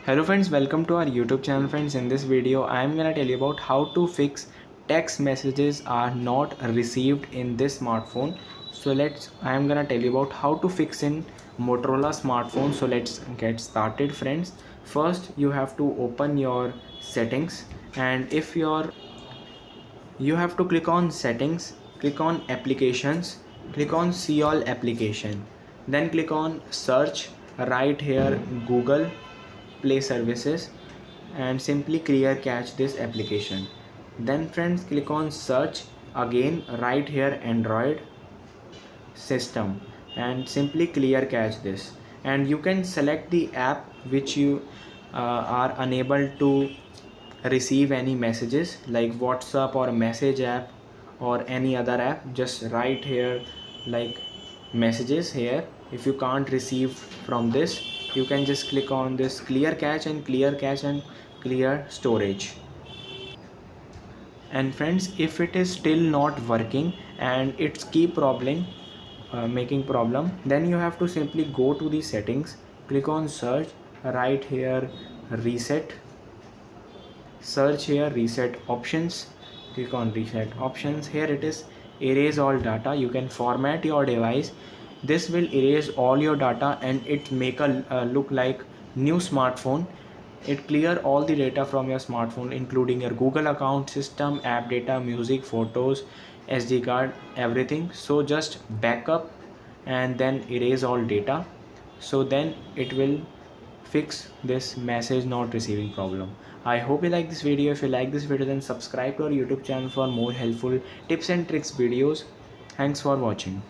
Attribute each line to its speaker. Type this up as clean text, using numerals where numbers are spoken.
Speaker 1: Hello friends, welcome to our YouTube channel friends. In this video I am gonna tell you about how to fix text messages are not received in this smartphone. So I am gonna tell you about how to fix in Motorola smartphone. So let's get started friends. First you have to open your settings, and if you have to click on settings, click on applications, click on see all application, then click on search. Right here Google Play services, and simply clear cache this application. Then friends, click on search again. Right here Android system, and simply clear cache this, and you can select the app which you are unable to receive any messages, like WhatsApp or message app or any other app. Just right here like messages here. If you can't receive from this, you can just click on this clear cache and clear storage. And friends, if it is still not working and it's keep making problem, then you have to simply go to the settings, click on search. Right here reset, search here reset options, click on reset options. Here it is erase all data. You can format your device. This will erase all your data and it make a look like new smartphone. It clear all the data from your smartphone, including your Google account, system, app data, music, photos, SD card, everything. So just backup and then erase all data. So then it will fix this message not receiving problem. I hope you like this video. If you like this video, then subscribe to our YouTube channel for more helpful tips and tricks videos. Thanks for watching.